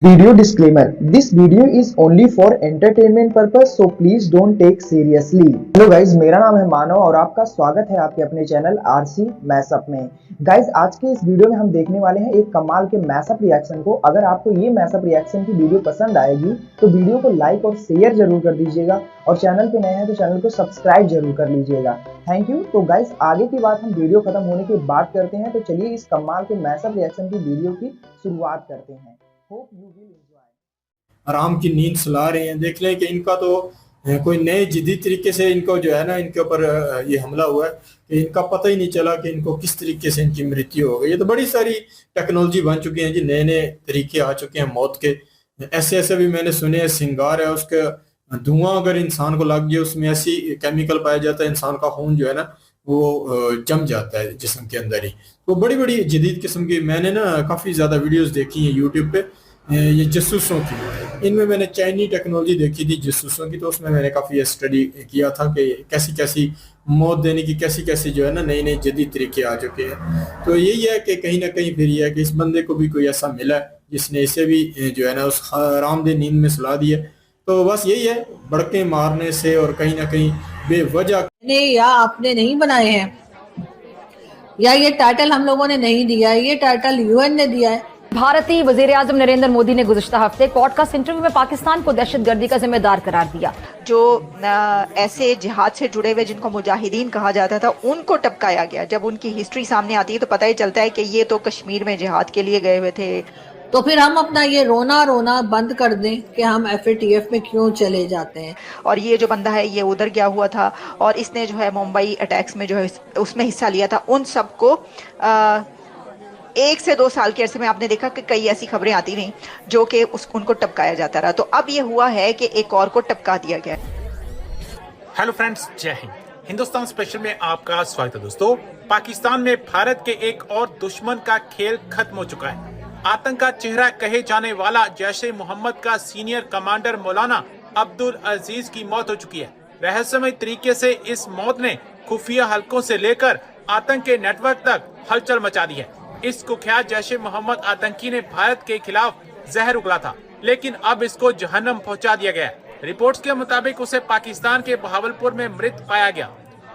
Video disclaimer: This video is only for entertainment purpose, so please don't take seriously. Hello guys, मेरा नाम है मानव और आपका स्वागत है आपके अपने चैनल आरसी मैसअप में। गाइज, आज के इस वीडियो में हम देखने वाले हैं एक कमाल के मैसअप रिएक्शन को। अगर आपको ये मैसअप रिएक्शन की वीडियो पसंद आएगी तो वीडियो को लाइक और शेयर जरूर कर दीजिएगा और चैनल पे नए हैं तो चैनल को सब्सक्राइब जरूर कर लीजिएगा। Thank you. तो गाइज, आगे की बात हम वीडियो खत्म होने के बाद करते हैं, तो चलिए इस कमाल के मैसअप रिएक्शन की वीडियो की शुरुआत करते हैं। आराम की नींद सुला रहे हैं। देख लें कि इनका तो कोई नए जिद्दी तरीके से इनको जो है ना इनके ऊपर ये हमला हुआ है कि इनका पता ही नहीं चला कि इनको किस तरीके से इनकी मृत्यु हो गई। ये तो बड़ी सारी टेक्नोलॉजी बन चुकी है जी, नए नए तरीके आ चुके हैं मौत के। ऐसे ऐसे भी मैंने सुने हैं, सिंगार है उसके धुआं अगर इंसान को लग जाए उसमें ऐसी केमिकल पाया जाता है, इंसान का खून जो है ना वो जम जाता है जिस्म के अंदर ही। तो बड़ी बड़ी जदीद किस्म की मैंने ना काफ़ी ज़्यादा वीडियोस देखी हैं यूट्यूब पे ये जासूसों की। इनमें मैंने चाइनी टेक्नोलॉजी देखी थी जासूसों की, तो उसमें मैंने काफ़ी स्टडी किया था कि कैसी कैसी मौत देने की कैसी कैसी जो है ना नई नई जदीद तरीके आ चुके हैं। तो यही है कि कहीं ना कहीं फिर ये है कि इस बंदे को भी कोई ऐसा मिला है जिसने इसे भी जो है ना उस आरामदेह नींद में सुला दिया। तो बस यही है, बड़के मारने से और कहीं ना कहीं बेवजह या आपने नहीं बनाए हैं या ये टाइटल हम लोगों ने नहीं दिया है, ये टाइटल यूएन ने दिया है। भारतीय वजीर आजम नरेंद्र मोदी ने गुज़िश्ता हफ्ते पॉडकास्ट इंटरव्यू में पाकिस्तान को दहशतगर्दी का जिम्मेदार करार दिया। जो ऐसे जिहाद से जुड़े हुए जिनको मुजाहिदीन कहा जाता था उनको टपकाया गया। जब उनकी हिस्ट्री सामने आती है तो पता ही चलता है कि ये तो कश्मीर में जिहाद के लिए गए हुए थे। तो फिर हम अपना ये रोना बंद कर दें कि हम एफएटीएफ में क्यों चले जाते हैं। और ये जो बंदा है ये उधर गया हुआ था और इसने जो है मुंबई अटैक्स में जो है उसमें हिस्सा लिया था। उन सबको 1 से 2 साल के अरसे में आपने देखा कि कई ऐसी खबरें आती रहीं जो कि उनको टपकाया जाता रहा। तो अब ये हुआ है कि एक और को टपका दिया गया। हेलो फ्रेंड्स, जय हिंद। हिंदुस्तान स्पेशल में आपका स्वागत है। दोस्तों, पाकिस्तान में भारत के एक और दुश्मन का खेल खत्म हो चुका है। आतंक का चेहरा कहे जाने वाला जैश ए मोहम्मद का सीनियर कमांडर मौलाना अब्दुल अजीज की मौत हो चुकी है। रहस्यमय तरीके से इस मौत ने खुफिया हलकों से लेकर आतंक के नेटवर्क तक हलचल मचा दी है। इस कुख्यात जैश ए मोहम्मद आतंकी ने भारत के खिलाफ जहर उगला था, लेकिन अब इसको जहन्नम पहुंचा दिया गया। रिपोर्ट्स के मुताबिक उसे पाकिस्तान के बहावलपुर में मृत पाया गया।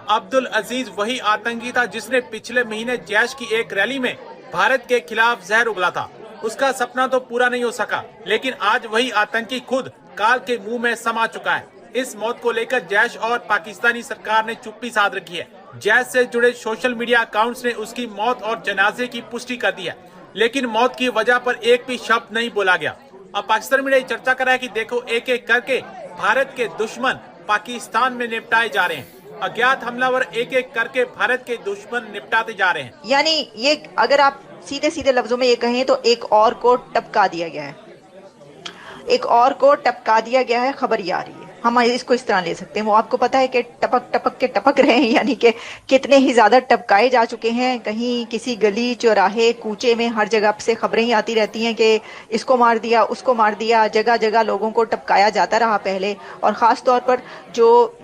अब्दुल अजीज वही आतंकी था जिसने पिछले महीने जैश की एक रैली में भारत के खिलाफ जहर उगला था। उसका सपना तो पूरा नहीं हो सका, लेकिन आज वही आतंकी खुद काल के मुंह में समा चुका है। इस मौत को लेकर जैश और पाकिस्तानी सरकार ने चुप्पी साध रखी है। जैश से जुड़े सोशल मीडिया अकाउंट्स ने उसकी मौत और जनाजे की पुष्टि कर दी है, लेकिन मौत की वजह पर एक भी शब्द नहीं बोला गया। अब पाकिस्तान मीडिया चर्चा कर रहा है कि देखो एक एक करके भारत के दुश्मन पाकिस्तान में निपटाए जा रहे हैं। अज्ञात हमलावर एक एक करके भारत के दुश्मन निपटाते जा रहे हैं। यानी ये अगर आप सीधे सीधे लफ्जों में ये कहें तो एक और को टपका दिया गया है। एक और को टपका दिया गया है, खबर ये आ रही है। हम इसको इस तरह ले सकते हैं, वो आपको पता है कि टपक टपक के टपक रहे हैं, यानी कि कितने ही ज्यादा टपकाए जा चुके हैं। कहीं किसी गली चौराहे कूचे में हर जगह से खबरें ही आती रहती हैं कि इसको मार दिया उसको मार दिया। जगह जगह लोगों को टपकाया जाता रहा पहले, और ख़ास तौर पर जो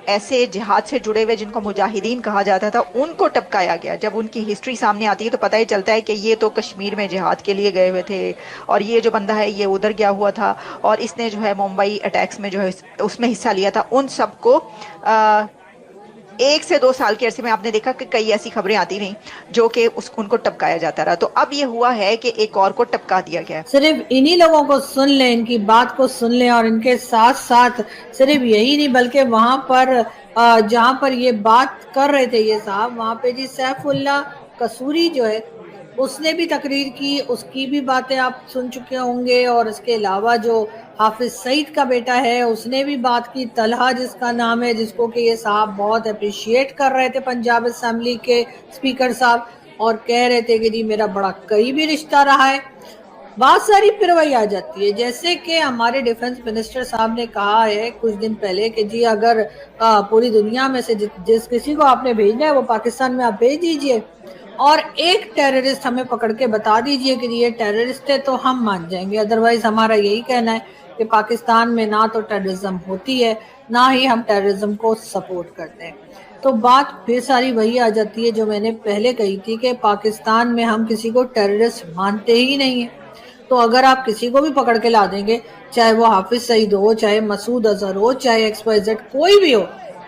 ऐसे जिहाद से जुड़े हुए जिनको मुजाहिदीन कहा जाता था उनको टपकाया गया। जब उनकी हिस्ट्री सामने आती है तो पता ही चलता है कि ये तो कश्मीर में जिहाद के लिए गए हुए थे और ये जो बंदा है ये उधर गया हुआ था और इसने जो है मुंबई अटैक्स में जो है उसमें हिस्सा लिया था। उन सबको 1 से 2 साल के अरसे में आपने देखा कि कई ऐसी खबरें आती रहीं जो कि उनको टपकाया जाता रहा। तो अब ये हुआ है कि एक और को टपका दिया गया। सिर्फ इन्हीं लोगों को सुन लें, इनकी बात को सुन लें, और इनके साथ साथ सिर्फ यही नहीं बल्कि वहां पर जहां पर ये बात कर रहे थे ये साहब, वहां पे जी सैफुल्ला कसूरी जो है उसने भी तकरीर की, उसकी भी बातें आप सुन चुके होंगे। और इसके अलावा जो हाफिज सईद का बेटा है उसने भी बात की, तलहा जिसका नाम है, जिसको कि ये साहब बहुत अप्रिशिएट कर रहे थे पंजाब असेंबली के स्पीकर साहब, और कह रहे थे कि जी मेरा बड़ा करीबी रिश्ता रहा है। बहुत सारी पिरवाई आ जाती है, जैसे कि हमारे डिफेंस मिनिस्टर साहब ने कहा है कुछ दिन पहले कि जी अगर पूरी दुनिया में से जिस किसी को आपने भेजना है वो पाकिस्तान में आप भेज दीजिए और एक टेररिस्ट हमें पकड़ के बता दीजिए कि ये टेररिस्ट है तो हम मान जाएंगे। अदरवाइज हमारा यही कहना है कि पाकिस्तान में ना तो टेररिज्म होती है ना ही हम टेररिज्म को सपोर्ट करते हैं। तो बात फिर सारी वही आ जाती है जो मैंने पहले कही थी कि पाकिस्तान में हम किसी को टेररिस्ट मानते ही नहीं है। تو اگر آپ کسی کو بھی پکڑ کے لا دیں گے، چاہے وہ حافظ سعید ہو، چاہے مسعود اظہر ہو، چاہے XYZ کوئی بھی ہو،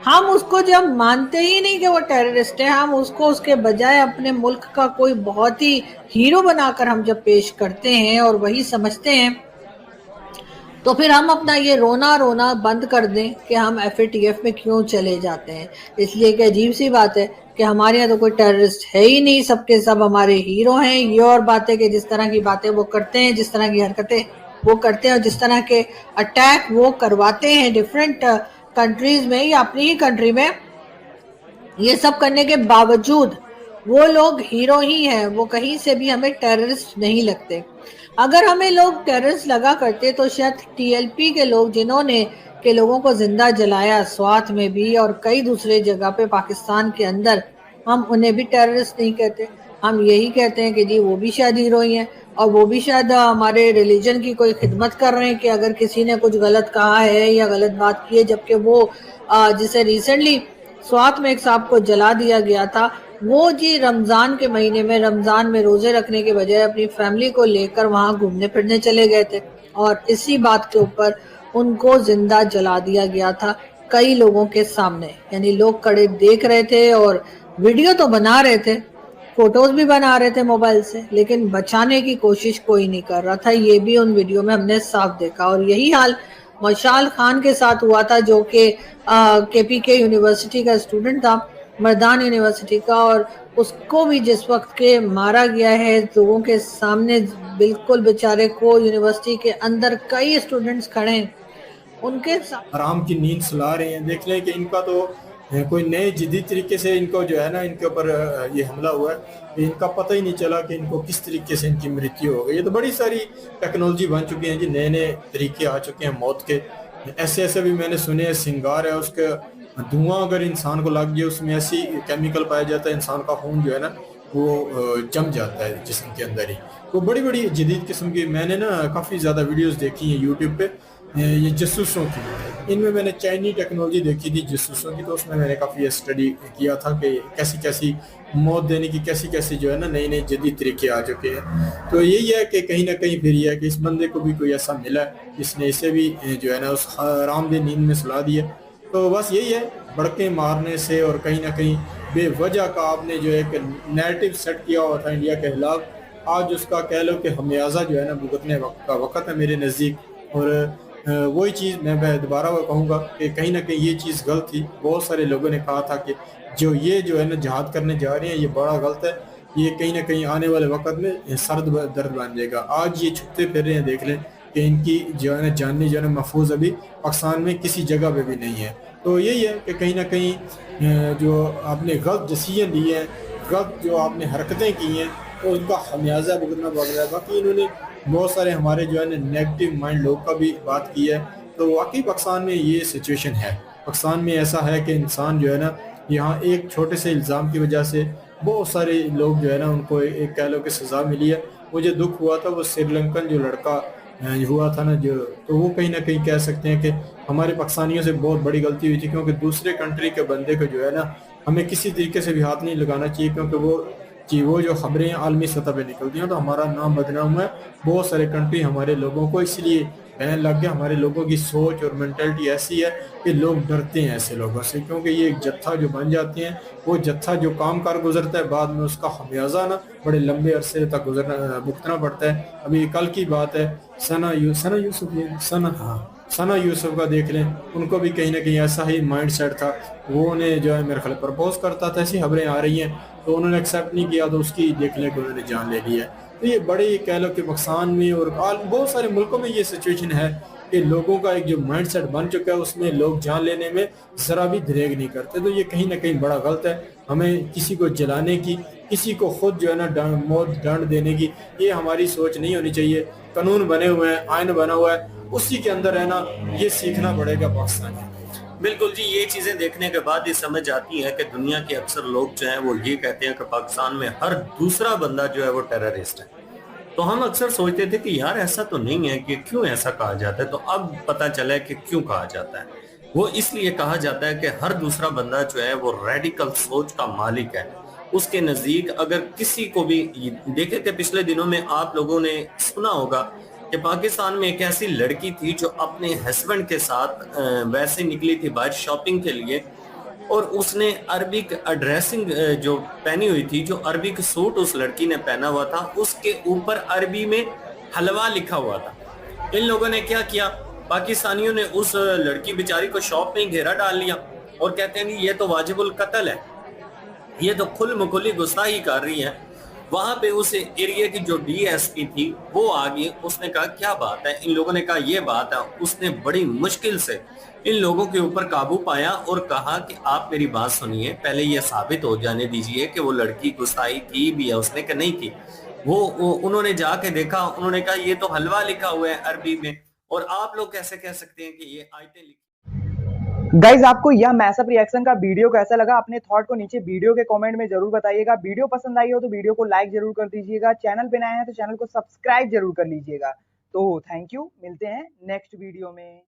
ہم اس کو جب مانتے ہی نہیں کہ وہ ٹیررسٹ ہے، ہم اس کو اس کے بجائے اپنے ملک کا کوئی بہت ہی ہیرو بنا کر ہم جب پیش کرتے ہیں اور وہی سمجھتے ہیں، تو پھر ہم اپنا یہ رونا بند کر دیں کہ ہم FATF میں کیوں چلے جاتے ہیں۔ اس لیے کہ عجیب سی بات ہے کہ ہمارے یہاں تو کوئی ٹیررسٹ ہے ہی نہیں، سب کے سب ہمارے ہیرو ہیں۔ یہ اور بات ہے کہ جس طرح کی باتیں وہ کرتے ہیں، جس طرح کی حرکتیں وہ کرتے ہیں، اور جس طرح کے اٹیک وہ کرواتے ہیں ڈیفرنٹ کنٹریز میں یا اپنی ہی کنٹری میں، یہ سب کرنے کے باوجود وہ لوگ ہیرو ہی ہیں، وہ کہیں سے بھی ہمیں ٹیررسٹ نہیں لگتے۔ اگر ہمیں لوگ ٹیررسٹ لگا کرتے تو شاید TLP کے لوگ، جنہوں نے کہ لوگوں کو زندہ جلایا سوات میں بھی اور کئی دوسرے جگہ پہ پاکستان کے اندر، ہم انہیں بھی ٹیررسٹ نہیں کہتے، ہم یہی کہتے ہیں کہ جی وہ بھی شاید ہیرو ہی ہیں، اور وہ بھی شاید ہمارے ریلیجن کی کوئی خدمت کر رہے ہیں کہ اگر کسی نے کچھ غلط کہا ہے یا غلط بات کی ہے، جبکہ وہ جسے ریسنٹلی سوات میں ایک صاحب کو جلا دیا گیا تھا، وہ جی رمضان کے مہینے میں، رمضان میں روزے رکھنے کے بجائے اپنی فیملی کو لے کر وہاں گھومنے پھرنے چلے گئے تھے، اور اسی بات کے اوپر ان کو زندہ جلا دیا گیا تھا کئی لوگوں کے سامنے۔ یعنی لوگ کڑے دیکھ رہے تھے اور ویڈیو تو بنا رہے تھے، فوٹوز بھی بنا رہے تھے موبائل سے، لیکن بچانے کی کوشش کوئی نہیں کر رہا تھا۔ یہ بھی ان ویڈیو میں ہم نے صاف دیکھا، اور یہی حال مشال خان کے ساتھ ہوا تھا، جو کہ KPK یونیورسٹی کا اسٹوڈنٹ تھا، مردان یونیورسٹی کا، اور اس کو بھی جس وقت کے مارا گیا ہے لوگوں کے سامنے، بالکل بیچارے کو یونیورسٹی کے اندر کئی اسٹوڈنٹس کھڑے ہیں ان کے ساتھ آرام کی نیند سلا رہے ہیں۔ دیکھ لیں کہ ان کا تو کوئی نئے جدید طریقے سے ان کو جو ہے نا ان کے اوپر یہ حملہ ہوا ہے کہ ان کا پتہ ہی نہیں چلا کہ ان کو کس طریقے سے ان کی مرتیو ہو گئی۔ یہ تو بڑی ساری ٹیکنالوجی بن چکی ہیں جی، نئے نئے طریقے آ چکے ہیں موت کے۔ ایسے بھی میں نے سنے ہیں، سنگار ہے اس کا دھواں اگر انسان کو لگ جائے، اس میں ایسی کیمیکل پایا جاتا ہے، انسان کا خون جو ہے نا وہ جم جاتا ہے جسم کے اندر ہی۔ وہ بڑی بڑی جدید قسم کی، میں نے نا کافی زیادہ ویڈیوز دیکھی ہیں یوٹیوب پہ، یہ جاسوسوں کی۔ ان میں میں نے چائنی ٹیکنالوجی دیکھی تھی جاسوسوں کی، تو اس میں نے کافی اسٹڈی کیا تھا کہ کیسی موت دینے کی کیسی جو ہے نا نئی نئی جدید طریقے آ چکے ہیں۔ تو یہی ہے کہ کہیں نہ کہیں پھر یہ ہے کہ اس بندے کو بھی کوئی ایسا ملا ہے جس نے اسے بھی جو ہے نا اس آرام دہ نیند میں سلا دیا۔ تو بس یہی ہے، بڑکیں مارنے سے اور کہیں نہ کہیں بے وجہ کا آپ نے جو ایک نیریٹو سیٹ کیا ہوا تھا انڈیا کے خلاف، آج اس کا کہہ لو کہ خمیازہ جو ہے نا بھگتنے کا وقت ہے میرے نزدیک۔ اور وہی چیز میں دوبارہ وہ کہوں گا کہ کہیں نہ کہیں یہ چیز غلط تھی۔ بہت سارے لوگوں نے کہا تھا کہ جو ہے نا جہاد کرنے جا رہے ہیں یہ بڑا غلط ہے، یہ کہیں نہ کہیں آنے والے وقت میں سرد درد بن جائے گا۔ آج یہ چھپتے پھر رہے ہیں، دیکھ لیں کہ ان کی جو ہے نا جانی جو ہے نا محفوظ ابھی پاکستان میں کسی جگہ پہ بھی نہیں ہے۔ تو یہی ہے کہ کہیں نہ کہیں جو آپ نے غلط ڈیسیژن لیے ہیں، غلط جو آپ نے حرکتیں کی ہیں، تو ان کا خمیازہ بھگتنا پڑ رہا ہے۔ باقی انہوں نے بہت سارے ہمارے جو ہے نا نیگیٹو مائنڈ لوگ کا بھی بات کی ہے، تو واقعی پاکستان میں یہ سچویشن ہے۔ پاکستان میں ایسا ہے کہ انسان جو ہے نا یہاں ایک چھوٹے سے الزام کی وجہ سے بہت سارے لوگ جو ہے نا ان کو ایک کہہ لو کہ سزا ملی ہے۔ مجھے دکھ ہوا تھا وہ سری لنکن جو لڑکا ہوا تھا نا، جو تو وہ کہیں نہ کہیں کہہ سکتے ہیں کہ ہمارے پاکستانیوں سے بہت بڑی غلطی ہوئی تھی، کیونکہ دوسرے کنٹری کے بندے کو جو ہے نا ہمیں کسی طریقے سے بھی ہاتھ نہیں لگانا چاہیے، کیونکہ وہ جو خبریں عالمی سطح پہ نکلتی ہیں تو ہمارا نام بدنام ہے۔ بہت سارے کنٹری ہمارے لوگوں کو اس لیے بین لگ گیا، ہمارے لوگوں کی سوچ اور مینٹلٹی ایسی ہے کہ لوگ ڈرتے ہیں ایسے لوگوں سے، کیونکہ یہ ایک جتھا جو بن جاتے ہیں، وہ جتھا جو کام کر گزرتا ہے بعد میں اس کا خمیازہ نا بڑے لمبے عرصے تک بھگتنا پڑتا ہے۔ ابھی کل کی بات ہے، ثنا یوسف کا دیکھ لیں، ان کو بھی کہیں نہ کہیں ایسا ہی مائنڈ سیٹ تھا، وہ نے جو ہے میرے خیال پرپوز کرتا تھا، ایسی خبریں آ رہی ہیں، تو انہوں نے ایکسیپٹ نہیں کیا، تو اس کی دیکھ لیں کہ انہوں نے جان لے لی ہے۔ تو یہ بڑے کہہ لو کہ پاکستان میں اور بہت سارے ملکوں میں یہ سچویشن ہے کہ لوگوں کا ایک جو مائنڈ سیٹ بن چکا ہے، اس میں لوگ جان لینے میں ذرا بھی دریغ نہیں کرتے۔ تو یہ کہیں نہ کہیں بڑا غلط ہے۔ ہمیں کسی کو جلانے کی، کسی کو خود جو ہے نا موت ڈانٹ دینے کی، یہ ہماری سوچ نہیں ہونی چاہیے۔ قانون بنے ہوئے ہیں، آئین بنا ہوا ہے، اسی کے اندر ہے نا یہ سیکھنا پڑے گا پاکستانی۔ بالکل جی، یہ چیزیں دیکھنے کے بعد یہ سمجھ آتی ہے کہ دنیا کے اکثر لوگ جو ہیں وہ یہ کہتے ہیں کہ پاکستان میں ہر دوسرا بندہ جو ہے وہ ٹیررسٹ ہے۔ تو ہم اکثر سوچتے تھے کہ یار ایسا تو نہیں ہے، کہ کیوں ایسا کہا جاتا ہے؟ تو اب پتہ چلا ہے کہ کیوں کہا جاتا ہے۔ وہ اس لیے کہا جاتا ہے کہ ہر دوسرا بندہ جو ہے وہ ریڈیکل سوچ کا مالک ہے، उसके नजदीक अगर किसी को भी देखे थे, पिछले दिनों में आप लोगों ने सुना होगा कि पाकिस्तान में एक ऐसी लड़की थी जो अपने हस्बैंड के साथ वैसे निकली थी बाहर शॉपिंग के लिए, और उसने अरबिक ड्रेसिंग जो पहनी हुई थी, जो अरबिक सूट उस लड़की ने पहना हुआ था, उसके ऊपर अरबी में हलवा लिखा हुआ था। इन लोगों ने क्या किया, पाकिस्तानियों ने उस लड़की बेचारी को शॉप में घेरा डाल लिया और कहते हैं कि ये तो वाजिबुल कत्ल है, ये तो खुल मुखुली गुस्ताखी कर रही है। वहां पे उस एरिया की जो डीएसपी थी वो आ गई, उसने कहा क्या बात है, इन लोगों ने कहा ये बात है। उसने बड़ी मुश्किल से इन लोगों के ऊपर काबू पाया और कहा कि आप मेरी बात सुनिए, पहले ये साबित हो जाने दीजिए कि वो लड़की गुस्ताखी की भी है उसने कि नहीं की। वो उन्होंने जाके देखा, उन्होंने कहा ये तो हलवा लिखा हुआ है अरबी में, और आप लोग कैसे कह सकते हैं कि ये आयतें लिखी। गाइज आपको यह मैसअप रिएक्शन का वीडियो कैसा लगा, अपने थॉट को नीचे वीडियो के कमेंट में जरूर बताइएगा। वीडियो पसंद आई हो तो वीडियो को लाइक जरूर कर दीजिएगा, चैनल पे नए हैं तो चैनल को सब्सक्राइब जरूर कर लीजिएगा। तो थैंक यू, मिलते हैं नेक्स्ट वीडियो में।